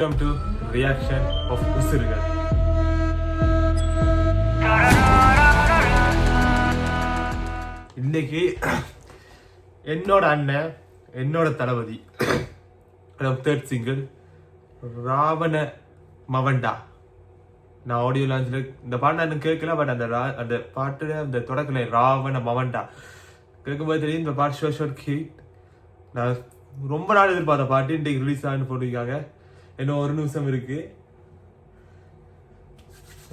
Welcome to reaction of உசிறுகள். இன்னைக்கு என்னோட அண்ணன் என்னோட தளபதி தேர்ட் சிங்கிள் ராவண மவண்டா. நான் ஆடியோ லான்ச்சில் இந்த பாட்டு நான் கேட்கல, பட் அந்த பாட்டு அந்த தொடக்கல ராவண மவண்டா கேட்கும்போது தெரியும் இந்த பாட்டு ஷோட் ஹிட். நான் ரொம்ப நாள் எதிர்பார்த்த பாட்டு இன்றைக்கு ரிலீஸ் ஆகுன்னு போட்டிருக்காங்க. இன்னும் ஒரு நிமிஷம் இருக்கு.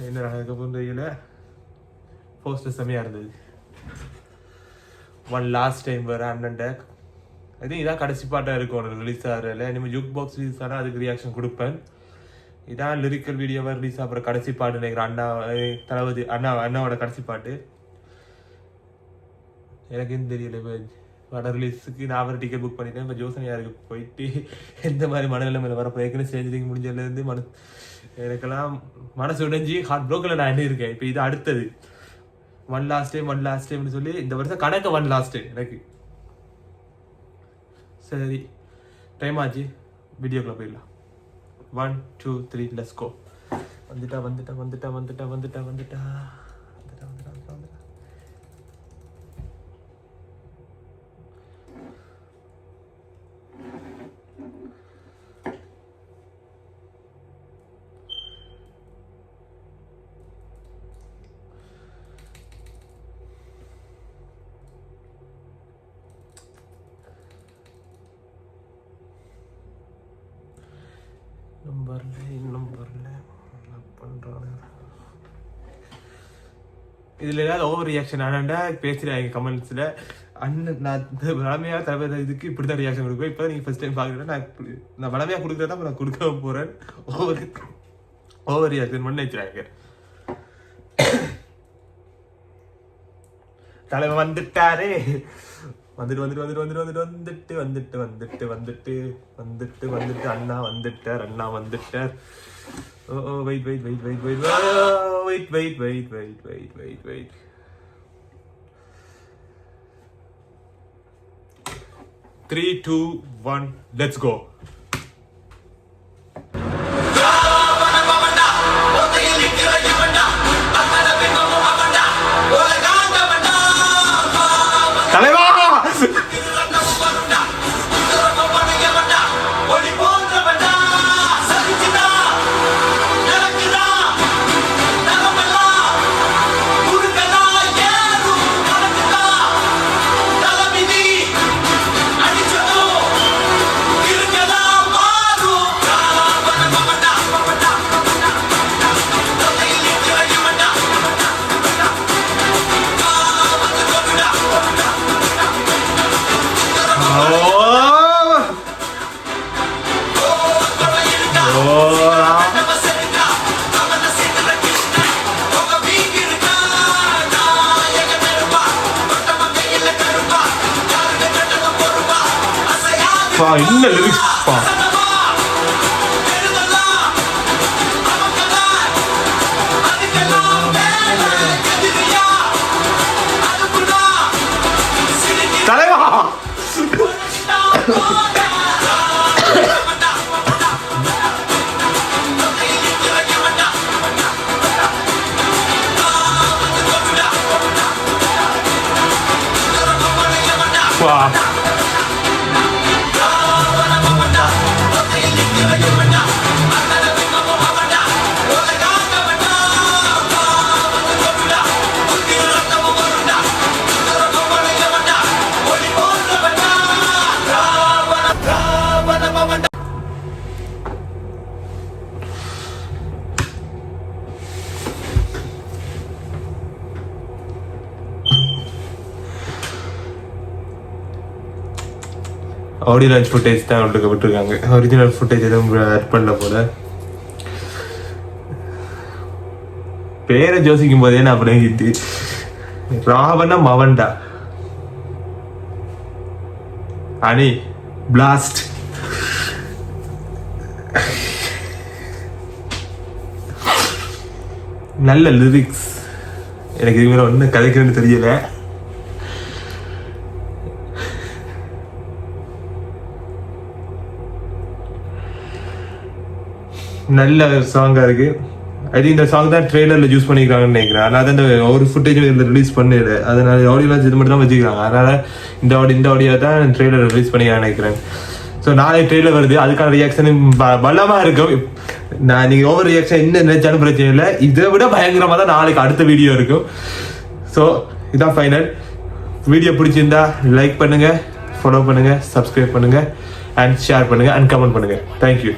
என்ன நடக்க தெரியல. போஸ்டர் செம்மையா இருந்தது. ஒன் லாஸ்ட் டைம் வேற அண்ணன் ஐ திங்க் இதான் கடைசி பாட்டாக இருக்கும் ரிலீஸ் ஆகிறல. இனிமேல் ஜூக் பாக்ஸ் ரிலீஸ் ஆனால் அதுக்கு ரியாக்ஷன் கொடுப்பேன். இதான் லிரிக்கல் வீடியோவாக ரிலீஸ் ஆகிற கடைசி பாட்டு நினைக்கிறேன். தளபதி அண்ணாவோட கடைசி பாட்டு. எனக்கு எதுவும் தெரியல. இப்போ படம் ரிலீஸுக்கு நான் அவரை டிக்கெட் புக் பண்ணிட்டேன். இப்போ ஜோசனியாருக்கு போயிட்டு எந்த மாதிரி மனநிலைமையில வரப்போ ஏற்கனவே ஸ்டேஜிங் முடிஞ்சதுலேருந்து எனக்கெல்லாம் மனசு உடைஞ்சி ஹார்ட் ப்ரோக்கில் நான் என்ன இருக்கேன். இப்போ இது அடுத்தது ஒன் லாஸ்ட் டைம்னு சொல்லி இந்த வருஷம் கணக்கு ஒன் லாஸ்ட் எனக்கு. சரி, டைம் ஆச்சு, வீடியோக்குள்ள போயிடலாம். 1 2 3 லெட்ஸ் கோ. வந்துட்டா. இன்னும் வரல என்ன பண்றாங்க. இதுல ஏதாவது ஓவர் ரியாக்ஷன் ஆனாண்டா பேசுறாங்க கமெண்ட்ஸ்ல. அண்ணன் நான் வளமையாக தவிர இதுக்கு இப்படிதான் ரியாக்ஷன் கொடுப்பேன். இப்போ நீங்க ஃபர்ஸ்ட் டைம் பாக்குறேன். நான் வளமையாக கொடுக்குறதா நான் கொடுக்க போறேன். ஓவர் ரியாக்ஷன் பண்ணி வச்சுறாங்க. தலைவன் வந்துட்டாரே. வந்துட்டு அண்ணா வந்துட்டார். ஓ வெயிட் 3 2 1 லெட்ஸ் கோ. தலைவா என்ன லிரிக்ஸ் பா. தலைவா வா. ஆடியோ லான்ச் ஃபுட்டேஜ் தான் அவங்களுக்கு விட்டுருக்காங்க. ஒரிஜினல் ஃபுட்டேஜ் எதுவும் ஆட் பண்ணல போல. பேரை யோசிக்கும் போதே நான் அப்படியே ராவண மவண்டா அணி பிளாஸ்ட். நல்ல லிரிக்ஸ். எனக்கு இது மேல ஒன்றும் கதைக்கிறேன்னு தெரியல. நல்ல சாங்கா இருக்கு. ஐ திங்க் இந்த சாங் தான் ட்ரெய்லர்ல யூஸ் பண்ணிக்கிறாங்கன்னு நினைக்கிறேன். அதனால அந்த ஒரு ஃபுட்டேஜும் இதில் ரிலீஸ் பண்ணல. அதனால ஆடியோ லான்ச் இது மட்டும் தான் வச்சுக்கிறாங்க. அதனால இந்த ஆடியோ தான் ட்ரெய்லர் ரிலீஸ் பண்ணிக்கிறான்னு நினைக்கிறேன். ஸோ நாளை ட்ரெய்லர் வருது, அதுக்கான ரியாக்ஷனும் பலமாக இருக்கும். நீங்கள் ஓவர் ரியாக்ஷன் என்ன நினைச்சாலும் பிரச்சனை இல்லை, இதை விட பயங்கரமாக தான் நாளைக்கு அடுத்த வீடியோ இருக்கும். ஸோ இதான் ஃபைனல். வீடியோ பிடிச்சிருந்தா லைக் பண்ணுங்க, ஃபாலோ பண்ணுங்க, சப்ஸ்கிரைப் பண்ணுங்க, அண்ட் ஷேர் பண்ணுங்க, அண்ட் கமெண்ட் பண்ணுங்க. தேங்க்யூ.